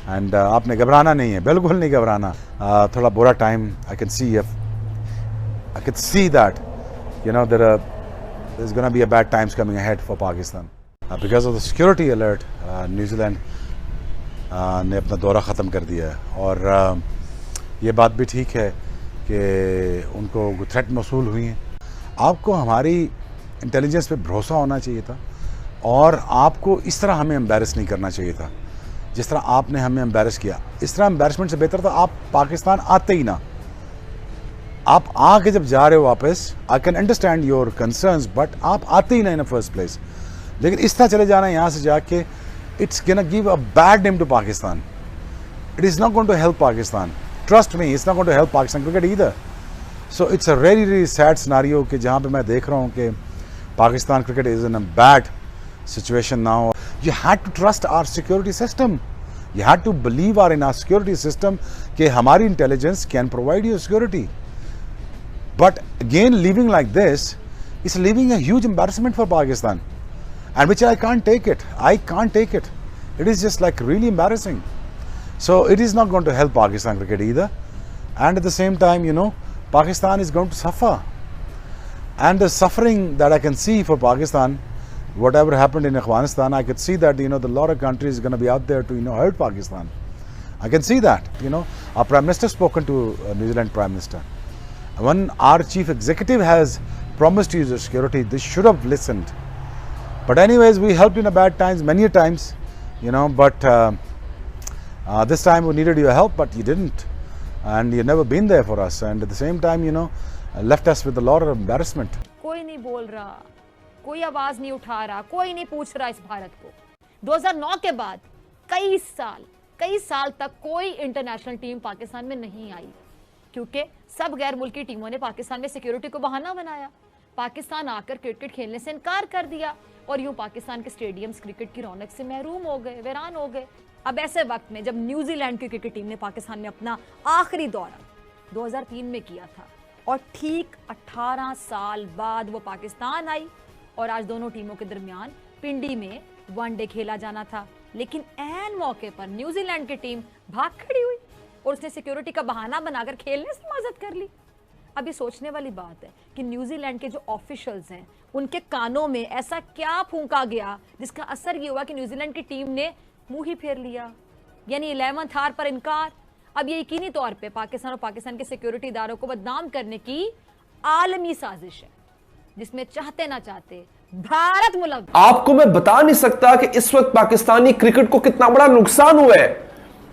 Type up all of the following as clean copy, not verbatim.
And आपने घबराना नहीं है, बिल्कुल नहीं घबराना. थोड़ा बुरा time I can see that there's going to be a bad times coming ahead for Pakistan. Because of the security alert, New Zealand ने अपना दौरा ख़त्म कर दिया है. और ये बात भी ठीक है कि उनको थ्रेट मौसूल हुई हैं. आपको हमारी इंटेलिजेंस पे भरोसा होना चाहिए था और आपको इस तरह हमें एम्बेरस नहीं करना चाहिए था जिस तरह आपने हमें एम्बेरस किया. इस तरह एम्बेरसमेंट से बेहतर था आप पाकिस्तान आते ही ना. आप आके जब जा रहे हो वापस, I can understand your concerns, but आप आते ही ना इन फर्स्ट प्लेस. लेकिन इस तरह चले जाना यहाँ से जाके, it's gonna give a bad name to Pakistan. It is not going to help Pakistan. Trust me, it's not going to help Pakistan cricket either. So it's a very very sad scenario कि जहाँ पे मैं देख रहा हूँ कि Pakistan cricket is in a bad situation now. You had to trust our security system. You had to believe in our security system कि हमारी intelligence can provide you security. But again, leaving like this is leaving a huge embarrassment for Pakistan, and which I can't take it. I can't take it. It is just like really embarrassing. So it is not going to help Pakistan cricket either. And at the same time, Pakistan is going to suffer. And the suffering that I can see for Pakistan, whatever happened in Afghanistan, I could see that the lot of countries is going to be out there to hurt Pakistan. I can see that. Our Prime Minister spoken to New Zealand Prime Minister. When our chief executive has promised you security, they should have listened. But anyways, we helped in a bad times many times, but this time we needed your help, but you didn't. And you've never been there for us. And at the same time, left us with a lot of embarrassment. कोई नहीं बोल रहा, कोई आवाज नहीं उठा रहा, कोई नहीं पूछ रहा इस भारत को. 2009 के बाद कई साल तक कोई इंटरनेशनल टीम पाकिस्तान में नहीं आई क्योंकि सब गैर मुल्की टीमों ने पाकिस्तान में सिक्योरिटी को बहाना बनाया. पाकिस्तान आकर क्रिकेट खेलने से इनकार कर दिया और यूं पाकिस्तान के स्टेडियम्स क्रिकेट की रौनक से महरूम हो गए, वीरान हो गए. अब ऐसे वक्त में जब न्यूजीलैंड की क्रिकेट टीम ने पाकिस्तान में अपना आखिरी दौरा 2003 में किया था और ठीक 18 साल बाद वो पाकिस्तान आई और आज दोनों टीमों के दरमियान पिंडी में वनडे खेला जाना था, लेकिन ऐन मौके पर न्यूजीलैंड की टीम भाग खड़ी हुई और उसने सिक्योरिटी का बहाना बनाकर खेलने से मदद कर ली. अब ये सोचने वाली बात है कि न्यूजीलैंड के जो ऑफिशियल्स हैं उनके कानों में ऐसा क्या फूंका गया जिसका असर ये हुआ कि न्यूजीलैंड की टीम ने मुंह ही फेर लिया, यानी 11th आवर पर इनकार. अब ये यकीनी तौर पे पाकिस्तान और पाकिस्तान के सिक्योरिटी इदारों को बदनाम करने की आलमी साजिश है जिसमें चाहते ना चाहते भारत मुलव्वस. आपको मैं बता नहीं सकता कि इस वक्त पाकिस्तानी क्रिकेट को कितना बड़ा नुकसान हुआ है.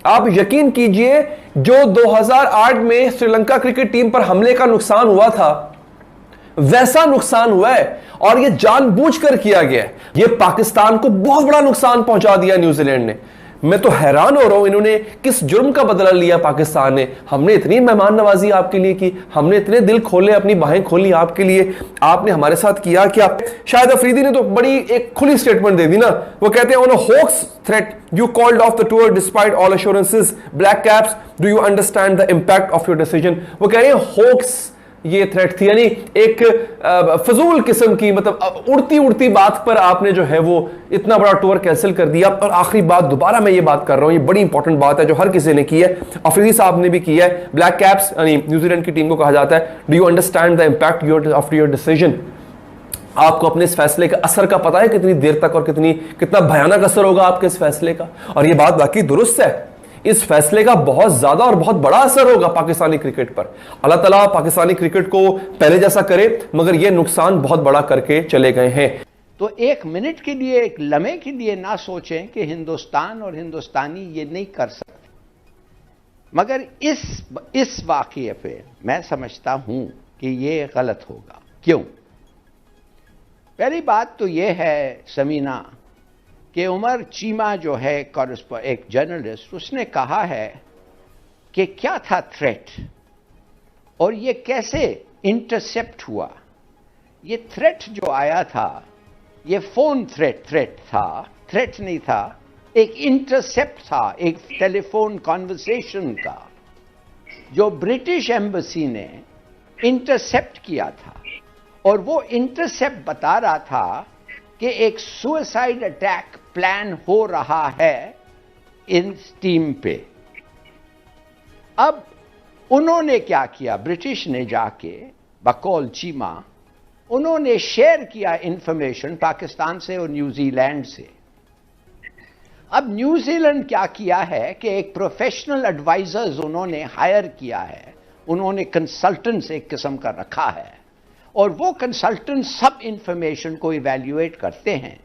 आप यकीन कीजिए, जो 2008 में श्रीलंका क्रिकेट टीम पर हमले का नुकसान हुआ था वैसा नुकसान हुआ है और यह जानबूझकर किया गया है. यह पाकिस्तान को बहुत बड़ा नुकसान पहुंचा दिया न्यूजीलैंड ने. मैं तो हैरान हो रहा हूं इन्होंने किस जुर्म का बदला लिया पाकिस्तान ने. हमने इतनी मेहमान नवाजी आपके लिए की, हमने इतने दिल खोले, अपनी बाहें खोली आपके लिए, आपने हमारे साथ किया क्या. शायद अफरीदी ने तो बड़ी एक खुली स्टेटमेंट दे दी ना. वो कहते हैं on a hoax threat you called off the tour despite all assurances. Black caps, do you understand the impact of your decision. वो कह रहे हैं होक्स ये थ्रेट थी, यानी एक फजूल किस्म की, मतलब उड़ती बात पर आपने जो है वो इतना बड़ा टूर कैंसिल कर दिया. और आखिरी बात, दोबारा मैं ये बात कर रहा हूं, ये बड़ी इंपॉर्टेंट बात है जो हर किसी ने की है, अफरीदी साहब ने भी की है. ब्लैक कैप्स यानी न्यूजीलैंड की टीम को कहा जाता है, do you understand the impact of your decision. आपको अपने इस फैसले का असर का पता है कितनी देर तक और कितना भयानक असर होगा आपके इस फैसले का. और ये बात बाकी दुरुस्त है, इस फैसले का बहुत ज्यादा और बहुत बड़ा असर होगा पाकिस्तानी क्रिकेट पर. अल्लाह ताला पाकिस्तानी क्रिकेट को पहले जैसा करे, मगर यह नुकसान बहुत बड़ा करके चले गए हैं. तो एक मिनट के लिए, एक लम्हे के लिए ना सोचें कि हिंदुस्तान और हिंदुस्तानी ये नहीं कर सकते. मगर इस वाकये पे मैं समझता हूं कि ये गलत होगा. क्यों? पहली बात तो ये है समीना कि उमर चीमा जो है एक जर्नलिस्ट, उसने कहा है कि क्या था थ्रेट और ये कैसे इंटरसेप्ट हुआ. ये थ्रेट जो आया था ये फोन थ्रेट था, थ्रेट नहीं था, एक इंटरसेप्ट था, एक टेलीफोन कॉन्वर्सेशन का जो ब्रिटिश एम्बेसी ने इंटरसेप्ट किया था. और वो इंटरसेप्ट बता रहा था कि एक सुसाइड अटैक प्लान हो रहा है इस टीम पे। अब उन्होंने क्या किया, ब्रिटिश ने जाके बकौल चीमा उन्होंने शेयर किया इंफॉर्मेशन पाकिस्तान से और न्यूजीलैंड से। अब न्यूजीलैंड क्या किया है कि एक प्रोफेशनल एडवाइजर्स उन्होंने हायर किया है, उन्होंने कंसल्टेंट्स एक किस्म का रखा है, और वो कंसल्टेंट सब इंफॉर्मेशन को इवैल्यूएट करते हैं।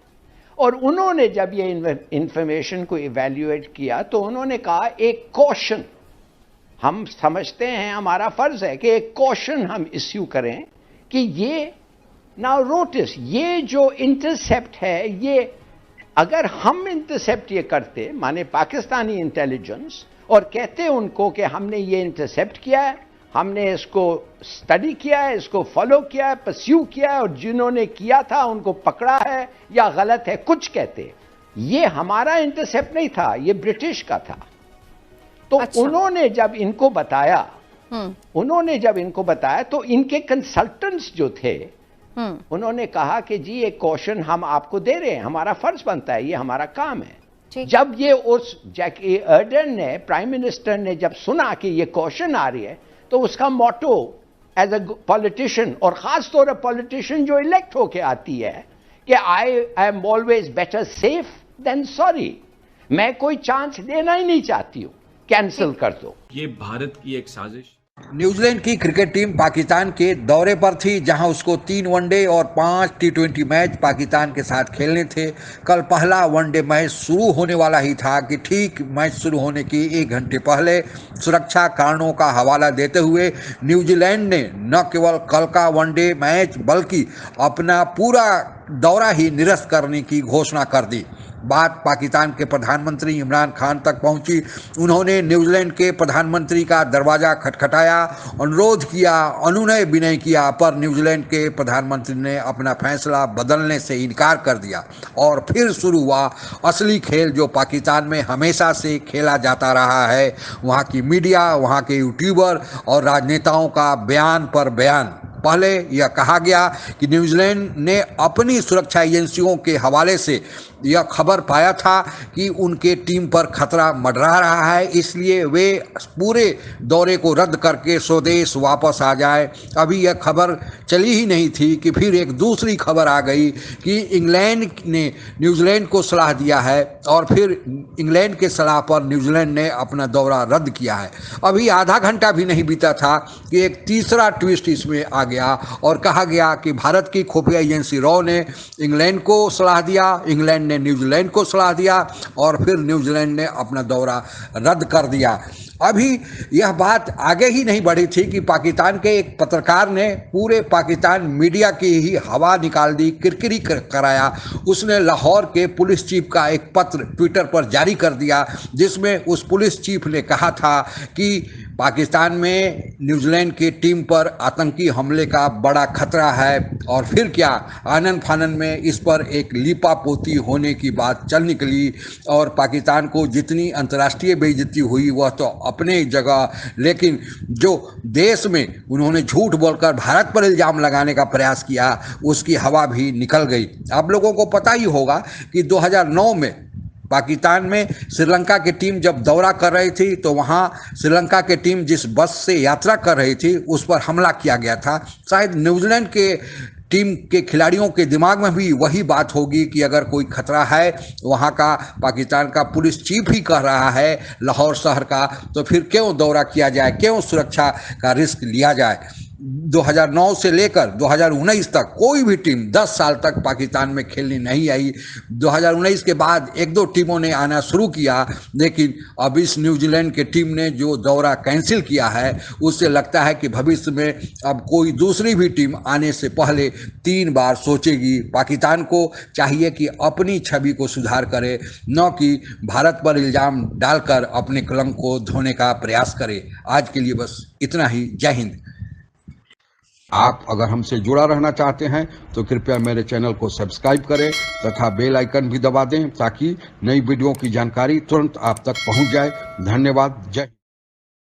और उन्होंने जब ये इंफॉर्मेशन को इवैल्यूएट किया तो उन्होंने कहा एक कॉशन, हम समझते हैं हमारा फर्ज है कि एक कॉशन हम इश्यू करें कि ये नाउ नोटिस, ये जो इंटरसेप्ट है, ये अगर हम इंटरसेप्ट ये करते, माने पाकिस्तानी इंटेलिजेंस, और कहते उनको कि हमने ये इंटरसेप्ट किया है, हमने इसको स्टडी किया है, इसको फॉलो किया है, परस्यू किया है, और जिन्होंने किया था उनको पकड़ा है या गलत है, कुछ कहते, ये हमारा इंटरसेप्ट नहीं था, ये ब्रिटिश का था। तो अच्छा। उन्होंने जब इनको बताया तो इनके कंसल्टेंट्स जो थे उन्होंने कहा कि जी ये क्वेश्चन हम आपको दे रहे हैं, हमारा फर्ज बनता है, ये हमारा काम है। जब ये उस जैकी अर्डन ने, प्राइम मिनिस्टर ने जब सुना कि ये क्वेश्चन आ रही है, तो उसका मोटो एज अ पॉलिटिशियन, और खास तौर पर पॉलिटिशियन जो इलेक्ट होके आती है, कि I am always better safe than sorry, मैं कोई चांस देना ही नहीं चाहती हूं, कैंसिल कर दो। ये भारत की एक साजिश। न्यूजीलैंड की क्रिकेट टीम पाकिस्तान के दौरे पर थी, जहां उसको 3 वनडे और 5 T20 मैच पाकिस्तान के साथ खेलने थे। कल पहला वनडे मैच शुरू होने वाला ही था कि ठीक मैच शुरू होने के 1 घंटे पहले सुरक्षा कारणों का हवाला देते हुए न्यूजीलैंड ने न केवल कल का वनडे मैच बल्कि अपना पूरा दौरा ही निरस्त करने की घोषणा कर दी। बात पाकिस्तान के प्रधानमंत्री इमरान खान तक पहुंची। उन्होंने न्यूजीलैंड के प्रधानमंत्री का दरवाज़ा खटखटाया, अनुरोध किया, अनुनय विनय किया, पर न्यूजीलैंड के प्रधानमंत्री ने अपना फैसला बदलने से इनकार कर दिया और फिर शुरू हुआ असली खेल जो पाकिस्तान में हमेशा से खेला जाता रहा है। वहाँ की मीडिया, वहाँ के यूट्यूबर और राजनेताओं का बयान पर बयान। पहले यह कहा गया कि न्यूजीलैंड ने अपनी सुरक्षा एजेंसियों के हवाले से यह खबर पाया था कि उनके टीम पर खतरा मंडरा रहा है, इसलिए वे पूरे दौरे को रद्द करके स्वदेश वापस आ जाए। अभी यह खबर चली ही नहीं थी कि फिर एक दूसरी खबर आ गई कि इंग्लैंड ने न्यूजीलैंड को सलाह दिया है और फिर इंग्लैंड के सलाह पर न्यूजीलैंड ने अपना दौरा रद्द किया है। अभी आधा घंटा भी नहीं बीता था कि एक तीसरा ट्विस्ट इसमें आ गया और कहा गया कि भारत की खुफिया एजेंसी रॉ ने इंग्लैंड को सलाह दिया, इंग्लैंड ने न्यूजीलैंड को सलाह दिया और फिर न्यूजीलैंड ने अपना दौरा रद्द कर दिया। अभी यह बात आगे ही नहीं बढ़ी थी कि पाकिस्तान के एक पत्रकार ने पूरे पाकिस्तान मीडिया की ही हवा निकाल दी, किरकिरी कराया। उसने लाहौर के पुलिस चीफ का एक पत्र ट्विटर पर जारी कर दिया, जिसमें उस पुलिस चीफ ने कहा था कि पाकिस्तान में न्यूजीलैंड की टीम पर आतंकी हमले का बड़ा खतरा है। और फिर क्या, आनन फानन में इस पर एक लीपापोती होने की बात चल निकली और पाकिस्तान को जितनी अंतर्राष्ट्रीय बेइज्जती हुई वह तो अपने जगह, लेकिन जो देश में उन्होंने झूठ बोलकर भारत पर इल्ज़ाम लगाने का प्रयास किया उसकी हवा भी निकल गई। आप लोगों को पता ही होगा कि 2009 में पाकिस्तान में श्रीलंका की टीम जब दौरा कर रही थी तो वहाँ श्रीलंका की टीम जिस बस से यात्रा कर रही थी उस पर हमला किया गया था। शायद न्यूजीलैंड के टीम के खिलाड़ियों के दिमाग में भी वही बात होगी कि अगर कोई खतरा है, वहाँ का पाकिस्तान का पुलिस चीफ ही कह रहा है लाहौर शहर का, तो फिर क्यों दौरा किया जाए, क्यों सुरक्षा का रिस्क लिया जाए। 2009 से लेकर 2019 तक कोई भी टीम 10 साल तक पाकिस्तान में खेलने नहीं आई। 2019 के बाद 1-2 टीमों ने आना शुरू किया, लेकिन अब इस न्यूजीलैंड के टीम ने जो दौरा कैंसिल किया है उससे लगता है कि भविष्य में अब कोई दूसरी भी टीम आने से पहले 3 बार सोचेगी। पाकिस्तान को चाहिए कि अपनी छवि को सुधार करे, न कि भारत पर इल्ज़ाम डालकर अपने कलंक को धोने का प्रयास करे। आज के लिए बस इतना ही। जय हिंद। आप अगर हमसे जुड़ा रहना चाहते हैं तो कृपया मेरे चैनल को सब्सक्राइब करें तथा बेल आइकन भी दबा दें ताकि नई वीडियो की जानकारी तुरंत आप तक पहुंच जाए। धन्यवाद। जय